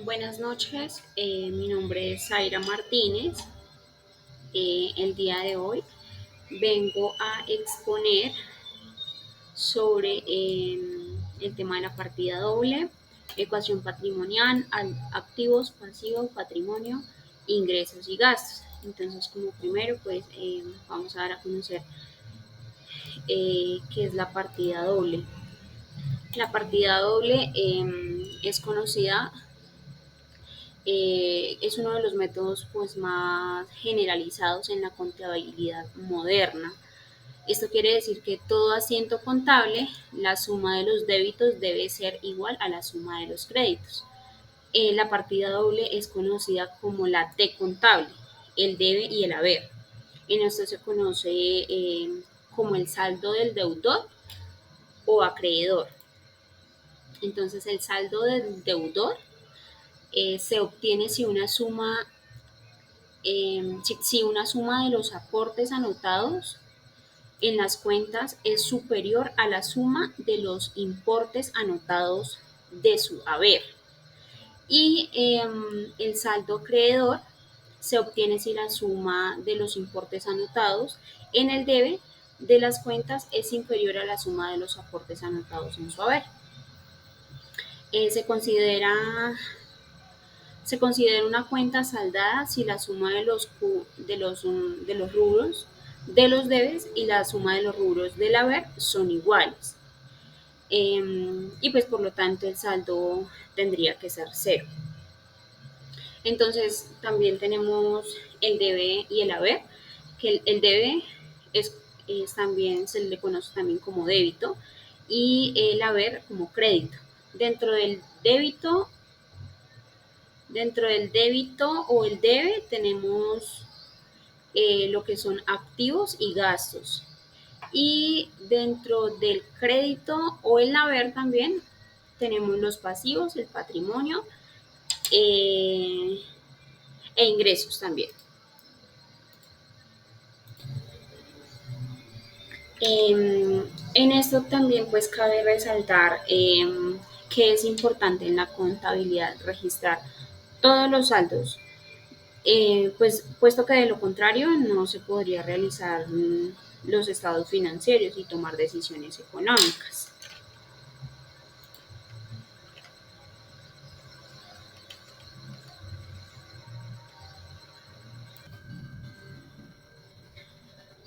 Buenas noches, mi nombre es Zaira Martínez. El día de hoy vengo a exponer sobre el tema de la partida doble, ecuación patrimonial, activos, pasivos, patrimonio, ingresos y gastos. Entonces, como primero, pues vamos a dar a conocer qué es la partida doble. La partida doble es conocida es uno de los métodos pues, más generalizados en la contabilidad moderna. Esto quiere decir que todo asiento contable, la suma de los débitos debe ser igual a la suma de los créditos. La partida doble es conocida como la T contable, el debe y el haber. En esto se conoce como el saldo del deudor o acreedor. Entonces el saldo del deudor se obtiene si una suma de los aportes anotados en las cuentas es superior a la suma de los importes anotados de su haber. Y el saldo acreedor se obtiene si la suma de los importes anotados en el debe de las cuentas es inferior a la suma de los aportes anotados en su haber. Se considera una cuenta saldada si la suma de los rubros de los debes y la suma de los rubros del haber son iguales. Y pues por lo tanto el saldo tendría que ser cero. Entonces también tenemos el debe y el haber, que el debe también se le conoce también como débito y el haber como crédito. Dentro del débito Dentro del débito o el debe tenemos lo que son activos y gastos. Y dentro del crédito o el haber también tenemos los pasivos, el patrimonio e ingresos también. En esto también pues cabe resaltar que es importante en la contabilidad registrar todos los saldos, pues puesto que de lo contrario no se podría realizar los estados financieros y tomar decisiones económicas.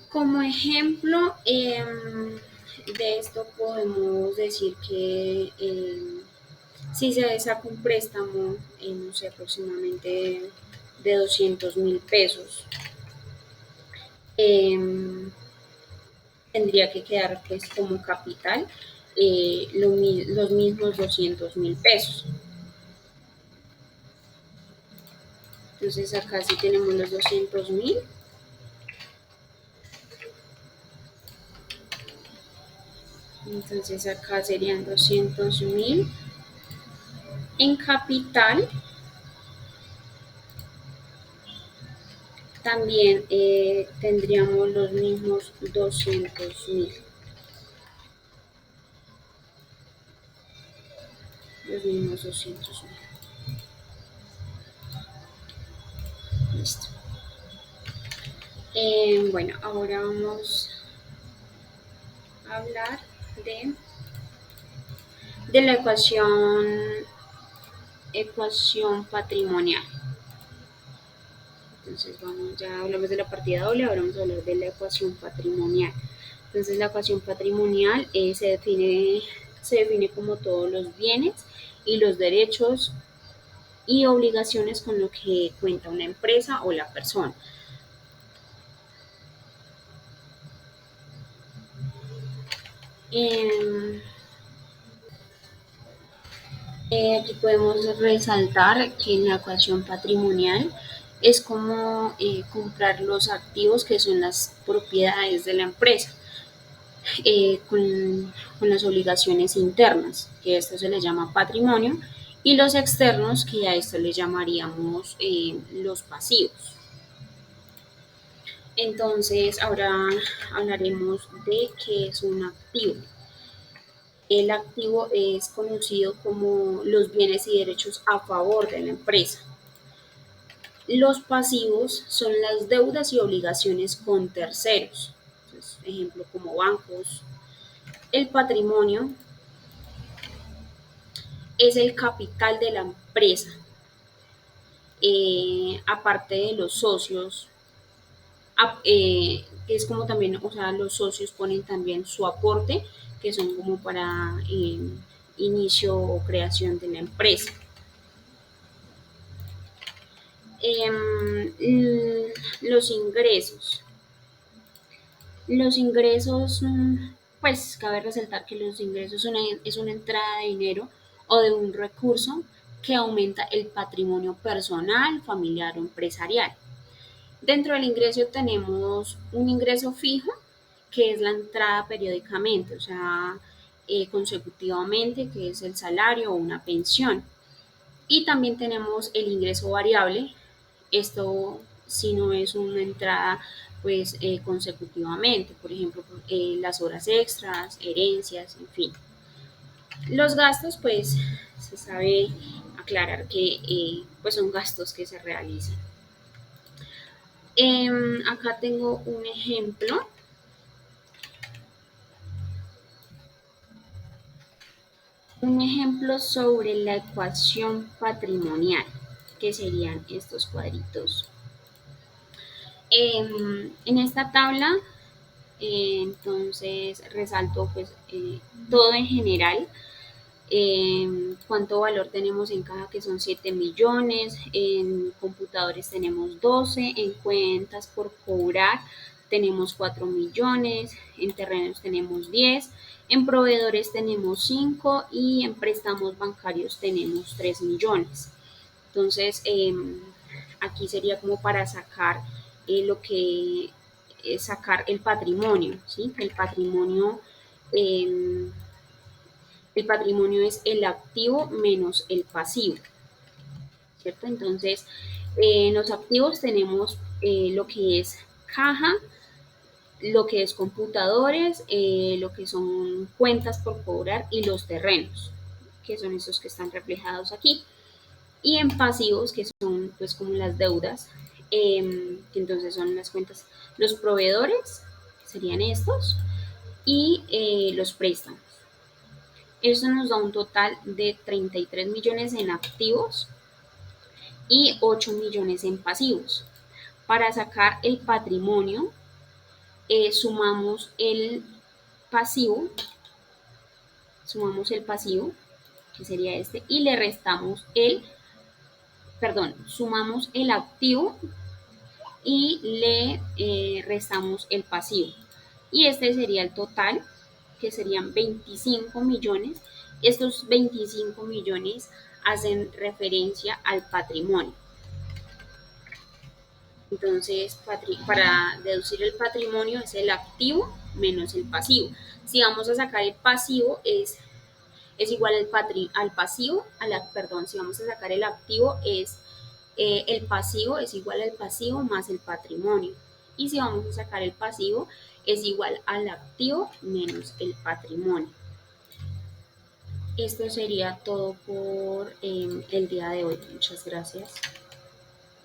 Como ejemplo de esto podemos decir que si se saca un préstamo, no sé, aproximadamente de 200.000 pesos, eh, tendría que quedar pues como capital los mismos 200.000 pesos. Entonces acá sí tenemos los 200.000. Entonces acá serían 200.000 en capital. También tendríamos los mismos 200.000. Los mismos 200.000. Listo. Bueno, ahora vamos a hablar de la ecuación patrimonial. Entonces ya hablamos de la partida doble, ahora vamos a hablar de la ecuación patrimonial. Entonces la ecuación patrimonial se define como todos los bienes y los derechos y obligaciones con lo que cuenta una empresa o la persona. Aquí podemos resaltar que en la ecuación patrimonial es como comprar los activos que son las propiedades de la empresa con las obligaciones internas, que a esto se le llama patrimonio, y los externos, que a esto le llamaríamos los pasivos. Entonces, ahora hablaremos de qué es un activo. El activo es conocido como los bienes y derechos a favor de la empresa. Los pasivos son las deudas y obligaciones con terceros. Entonces, ejemplo como bancos. El patrimonio es el capital de la empresa, aparte de los socios, es como también, o sea, los socios ponen también su aporte, que son como para inicio o creación de la empresa. Los ingresos. Los ingresos, pues cabe resaltar que los ingresos es una entrada de dinero o de un recurso que aumenta el patrimonio personal, familiar o empresarial. Dentro del ingreso tenemos un ingreso fijo, que es la entrada periódicamente, o sea, consecutivamente, que es el salario o una pensión. Y también tenemos el ingreso variable. Esto si no es una entrada pues consecutivamente, por ejemplo, las horas extras, herencias, en fin. Los gastos pues se sabe aclarar que pues son gastos que se realizan. Acá tengo un ejemplo. Un ejemplo sobre la ecuación patrimonial, que serían estos cuadritos. En esta tabla, entonces resalto pues todo en general, cuánto valor tenemos en caja, que son 7 millones, en computadores tenemos 12, en cuentas por cobrar tenemos 4 millones, en terrenos tenemos 10, en proveedores tenemos 5 y en préstamos bancarios tenemos 3 millones. Entonces, aquí sería como para sacar lo que es sacar el patrimonio, ¿sí? Eh, el patrimonio es el activo menos el pasivo, ¿cierto? Entonces, en los activos tenemos lo que es caja, lo que es computadores, lo que son cuentas por cobrar y los terrenos, que son esos que están reflejados aquí. Y en pasivos, que son pues como las deudas, que entonces son las cuentas, los proveedores, que serían estos, y los préstamos. Esto nos da un total de 33 millones en activos y 8 millones en pasivos. Para sacar el patrimonio, pasivo, sumamos el pasivo, que sería este, y le restamos sumamos el activo y le restamos el pasivo. Y este sería el total, que serían 25 millones. Estos 25 millones hacen referencia al patrimonio. Entonces, para deducir el patrimonio es el activo menos el pasivo. Si vamos a sacar el pasivo, es igual al pasivo, perdón, si vamos a sacar el activo, el pasivo es igual al pasivo más el patrimonio. Y si vamos a sacar el pasivo, es igual al activo menos el patrimonio. Esto sería todo por el día de hoy. Muchas gracias.